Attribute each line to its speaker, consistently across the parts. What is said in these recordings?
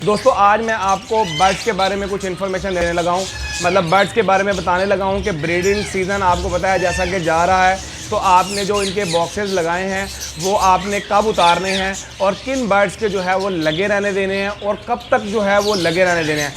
Speaker 1: दोस्तों आज मैं आपको बर्ड्स के बारे में कुछ इन्फॉर्मेशन देने लगा हूँ। मतलब बर्ड्स के बारे में बताने लगा हूँ कि ब्रीडिंग सीज़न आपको पता है जैसा कि जा रहा है, तो आपने जो इनके बॉक्सेस लगाए हैं वो आपने कब उतारने हैं और किन बर्ड्स के जो है वो लगे रहने देने हैं और कब तक जो है वो लगे रहने देने हैं।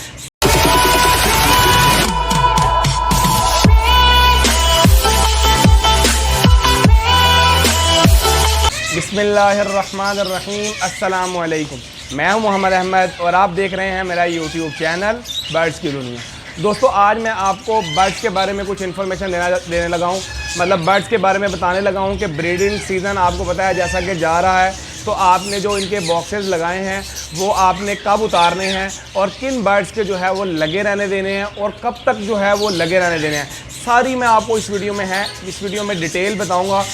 Speaker 1: बिस्मिल्लाहिर्रहमानिर्रहीम, अस्सलामु अलैकुम। मैं हूं मोहम्मद अहमद और आप देख रहे हैं मेरा यूट्यूब चैनल बर्ड्स की दुनिया। दोस्तों आज मैं आपको बर्ड्स के बारे में कुछ इन्फॉर्मेशन देने लगा हूं। मतलब बर्ड्स के बारे में बताने लगा हूं कि ब्रीडिंग सीज़न आपको पता है जैसा कि जा रहा है, तो आपने जो इनके बॉक्सेस लगाए हैं वो आपने कब उतारने हैं और किन बर्ड्स के जो है वो लगे रहने देने हैं और कब तक जो है वो लगे रहने देने हैं, सारी मैं आपको इस वीडियो में डिटेल बताऊंगा।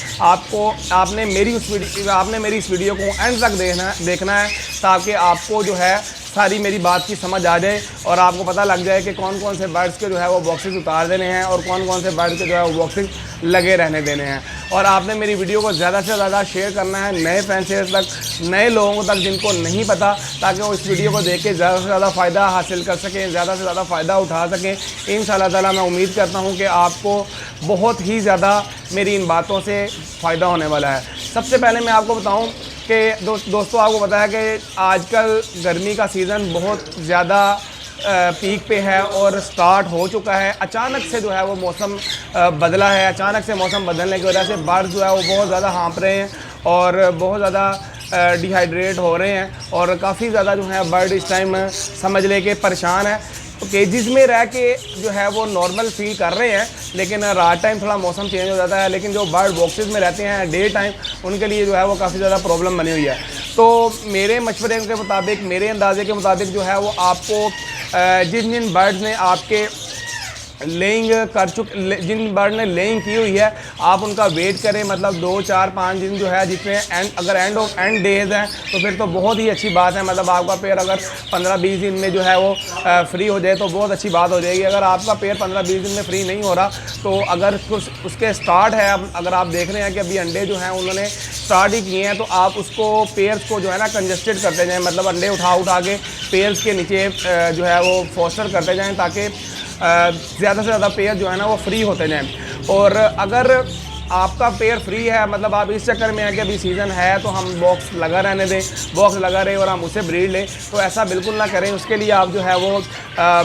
Speaker 1: आपने मेरी इस वीडियो को एंड तक देखना है ताकि आपको जो है सारी मेरी बात की समझ आ जाए और आपको पता लग जाए कि कौन कौन से बर्ड्स के जो है वो बॉक्सेस उतार देने हैं और कौन कौन से बर्ड्स के जो है वो बॉक्सेस लगे रहने देने हैं। और आपने मेरी वीडियो को ज़्यादा से ज़्यादा शेयर करना है नए फैंसियर्स तक, नए लोगों तक जिनको नहीं पता, ताकि वो इस वीडियो को देख के ज़्यादा से ज़्यादा फ़ायदा हासिल कर सकें, ज़्यादा से ज़्यादा फ़ायदा उठा सकें। इंशाअल्लाह ताला मैं उम्मीद करता हूँ कि आपको बहुत ही ज़्यादा मेरी इन बातों से फ़ायदा होने वाला है। सबसे पहले मैं आपको बताऊँ कि दोस्तों आपको पता है कि आजकल गर्मी का सीज़न बहुत ज़्यादा पीक पे है और स्टार्ट हो चुका है। अचानक से जो है वो मौसम बदला है। अचानक से मौसम बदलने की वजह से बर्ड्स जो है वो बहुत ज़्यादा हाँफ रहे हैं और बहुत ज़्यादा डिहाइड्रेट हो रहे हैं और काफ़ी ज़्यादा जो है बर्ड इस टाइम समझ ले के परेशान है। तो केजेस में रह के जो है वो नॉर्मल फील कर रहे हैं, लेकिन रात टाइम थोड़ा मौसम चेंज हो जाता है। लेकिन जो बर्ड बॉक्सेस में रहते हैं डे टाइम, उनके लिए जो है वो काफ़ी ज़्यादा प्रॉब्लम बनी हुई है। तो मेरे मशवरे के मुताबिक, मेरे अंदाजे के मुताबिक जो है वो आपको जिन जिन बर्ड्स ने आपके जिन बर्ड ने लेइंग की हुई है, आप उनका वेट करें। मतलब 2, 4, 5 दिन जो है जिसमें अगर एंड डेज हैं तो फिर तो बहुत ही अच्छी बात है। मतलब आपका पेयर अगर 15-20 दिन में जो है वो फ्री हो जाए तो बहुत अच्छी बात हो जाएगी। अगर आपका पेयर 15-20 दिन में फ्री नहीं हो रहा तो अगर कुछ उसके स्टार्ट है, अगर आप देख रहे हैं कि अभी अंडे जो हैं उन्होंने स्टार्ट ही किए हैं, तो आप उसको पेयर्स को जो है ना कंजस्टेड करते जाएँ। मतलब अंडे उठा के पेयर्स के नीचे जो है वो फोस्टर करते जाएँ ताकि ज़्यादा से ज़्यादा पेयर जो है ना वो फ्री होते जाएँ। और अगर आपका पेयर फ्री है, मतलब आप इस चक्कर में है कि अभी सीज़न है तो हम बॉक्स लगा रहने दें, बॉक्स लगा रहे और हम उसे ब्रीड लें, तो ऐसा बिल्कुल ना करें। उसके लिए आप जो है वो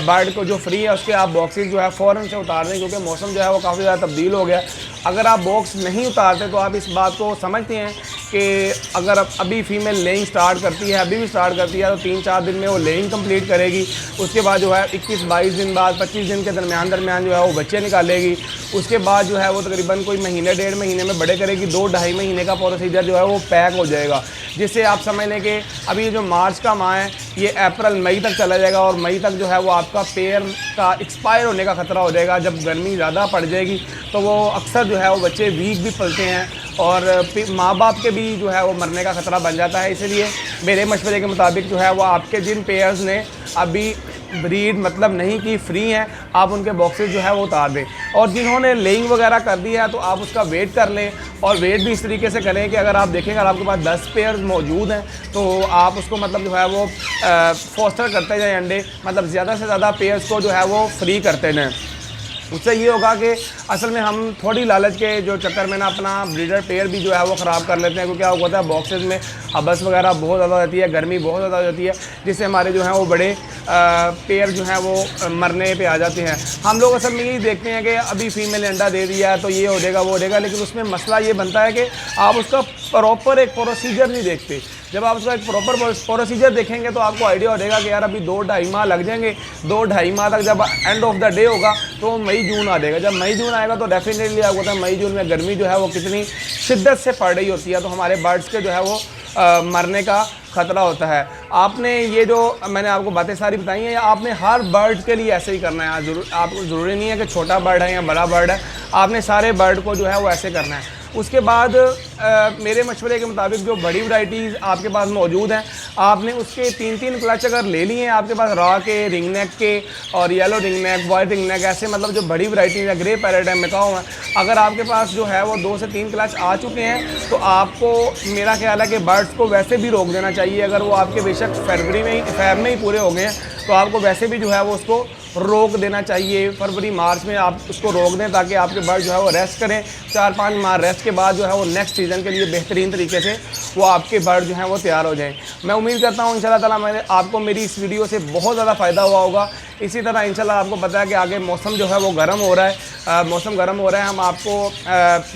Speaker 1: बर्ड को जो फ्री है उसके आप बॉक्सेस जो है फ़ौरन से उतार दें, क्योंकि मौसम जो है वो काफ़ी ज़्यादा तब्दील हो गया। अगर आप बॉक्स नहीं उतारते तो आप इस बात को समझते हैं कि अगर अभी फीमेल लेइंग स्टार्ट करती है, अभी भी स्टार्ट करती है, तो 3-4 दिन में वो लेइंग कंप्लीट करेगी। उसके बाद जो है 21-22 दिन बाद, 25 दिन के दरमियान जो है वो बच्चे निकालेगी। उसके बाद जो है वो तकरीबन कोई महीने 1.5 महीने में बड़े करेगी। 2-2.5 महीने का प्रोसीजर जो है वो पैक हो जाएगा, जिससे आप समझ लें कि अभी जो मार्च का माह है ये अप्रैल मई तक चला जाएगा और मई तक जो है वो आपका पेयर का एक्सपायर होने का ख़तरा हो जाएगा। जब गर्मी ज़्यादा पड़ जाएगी तो वो अक्सर जो है वो बच्चे वीक भी पलते हैं और माँ बाप के भी जो है वो मरने का ख़तरा बन जाता है। इसलिए मेरे मशवरे के मुताबिक जो है वो आपके जिन पेयर्स ने अभी ब्रीड मतलब नहीं की, फ्री हैं, आप उनके बॉक्सेस जो है वो उतार दें। और जिन्होंने लेइंग वगैरह कर दी है तो आप उसका वेट कर लें और वेट भी इस तरीके से करें कि अगर आप देखें अगर आपके पास 10 पेयर्स मौजूद हैं तो आप उसको मतलब जो है वो फोस्टर करते जाएँ अंडे, मतलब ज़्यादा से ज़्यादा पेयर्स को जो है वो फ्री करते जाएँ। उससे ये होगा कि असल में हम थोड़ी लालच के जो चक्कर में ना अपना ब्रीडर पेयर भी जो है वो ख़राब कर लेते हैं, क्योंकि क्या होता है बॉक्सेस में हबस वगैरह बहुत ज़्यादा रहती है, गर्मी बहुत ज़्यादा हो जाती है, जिससे हमारे जो हैं वो बड़े पेयर जो हैं वो मरने पे आ जाते हैं। हम लोग असल में यही देखते हैं कि अभी फीमेल अंडा दे दिया है तो ये हो जाएगा वो हो जाएगा, लेकिन उसमें मसला ये बनता है कि आप उसका प्रॉपर एक प्रोसीजर नहीं देखते। जब आप उसका एक प्रॉपर प्रोसीजर देखेंगे तो आपको आइडिया हो जाएगा कि यार अभी 2-2.5 माह लग जाएंगे। 2-2.5 माह तक जब एंड ऑफ द डे होगा तो मई जून आ जाएगा। जब मई जून आएगा तो डेफिनेटली आपको पता है मई जून में गर्मी जो है वो कितनी शिद्दत से पड़ रही होती है, तो हमारे बर्ड्स के जो है वो मरने का ख़तरा होता है। आपने ये जो मैंने आपको बातें सारी बताई हैं, आपने हर बर्ड के लिए ऐसे ही करना है। आपको ज़रूरी नहीं है कि छोटा बर्ड है या बड़ा बर्ड है, आपने सारे बर्ड को जो है वो ऐसे करना है। उसके बाद मेरे मशवरे के मुताबिक जो बड़ी वैराइटीज़ आपके पास मौजूद हैं, आपने उसके 3-3 क्लच अगर ले लिए हैं आपके पास, रॉ के, रिंग नेक के और yellow ring neck, white ring neck, ऐसे मतलब जो बड़ी वैराइटीज़ है, ग्रे पैरेट है, मिकाओ है, अगर आपके पास जो है वो 2 से 3 क्लच आ चुके हैं तो आपको मेरा ख्याल है कि बर्ड्स को वैसे भी रोक देना चाहिए। अगर वो आपके बेशक फ़ैब में ही पूरे हो गए हैं तो आपको वैसे भी जो है वो उसको रोक देना चाहिए। फरवरी मार्च में आप उसको रोक दें ताकि आपके बर्ड जो है वो रेस्ट करें। 4-5 माह रेस्ट के बाद जो है वो नेक्स्ट सीज़न के लिए बेहतरीन तरीके से वो आपके बर्ड जो हैं वो तैयार हो जाएं। मैं उम्मीद करता हूँ इंशाल्लाह ताला आपको मेरी इस वीडियो से बहुत ज़्यादा फ़ायदा हुआ होगा। इसी तरह इंशाल्लाह आपको पता है कि आगे मौसम जो है वो गर्म हो रहा है, मौसम गर्म हो रहा है। हम आपको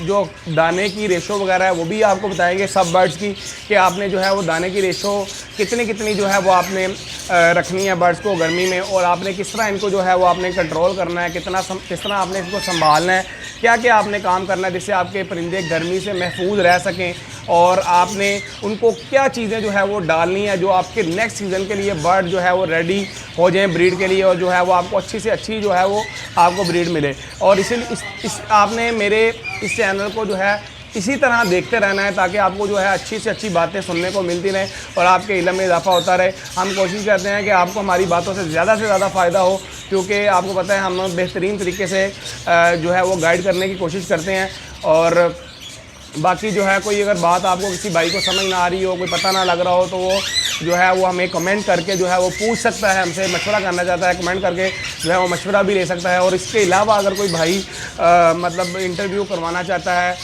Speaker 1: जो दाने की रेशो वगैरह है वो भी आपको बताएंगे सब बर्ड्स की, कि आपने जो है वो दाने की रेशो कितनी जो है वो आपने रखनी है बर्ड्स को गर्मी में, और आपने किस तरह इनको जो है वो आपने कंट्रोल करना है, किस तरह आपने इसको संभालना है, क्या क्या आपने काम करना है जिससे आपके परिंदे गर्मी से महफूज रह सकें, और आपने उनको क्या चीज़ें जो है वो डालनी है जो आपके नेक्स्ट सीज़न के लिए बर्ड जो है वो रेडी हो जाएं ब्रीड के लिए, और जो है वो आपको अच्छी से अच्छी जो है वो आपको ब्रीड मिले। और इसीलिए आपने मेरे इस चैनल को जो है इसी तरह देखते रहना है ताकि आपको जो है अच्छी से अच्छी बातें सुनने को मिलती रहें और आपके इल्म में इजाफा होता रहे। हम कोशिश करते हैं कि आपको हमारी बातों से ज़्यादा फ़ायदा हो, क्योंकि आपको पता है हम बेहतरीन तरीके से जो है वो गाइड करने की कोशिश करते हैं। और बाकी जो है कोई अगर बात आपको किसी भाई को समझ ना आ रही हो, कोई पता ना लग रहा हो, तो वो जो है वो हमें कमेंट करके जो है वो पूछ सकता है, हमसे मशवरा करना चाहता है कमेंट करके जो है वो मशवरा भी ले सकता है। और इसके अलावा अगर कोई भाई मतलब इंटरव्यू करवाना चाहता है,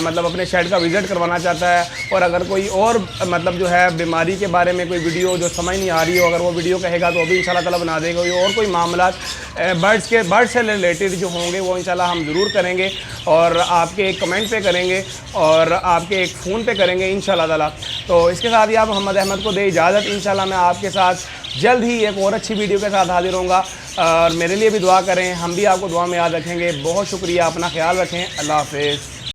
Speaker 1: मतलब अपने शेड का विज़िट करवाना चाहता है, और अगर कोई और मतलब जो है बीमारी के बारे में कोई वीडियो जो समझ नहीं आ रही हो, अगर वो वीडियो कहेगा तो भी इंशाल्लाह ताला बना देंगे। और कोई मामला बर्ड से रिलेटेड जो होंगे वो इंशाल्लाह हम ज़रूर करेंगे, और आपके एक कमेंट पे करेंगे और आपके एक फ़ोन पे करेंगे इंशाल्लाह ताला। तो इसके साथ ही आप मोहम्मद अहमद को दे इजाज़त। इंशाल्लाह मैं आपके साथ जल्द ही एक और अच्छी वीडियो के साथ हाजिर होऊंगा, और मेरे लिए भी दुआ करें, हम भी आपको दुआ में याद रखेंगे। बहुत शुक्रिया, अपना ख्याल रखें, अल्लाह हाफ़िज़।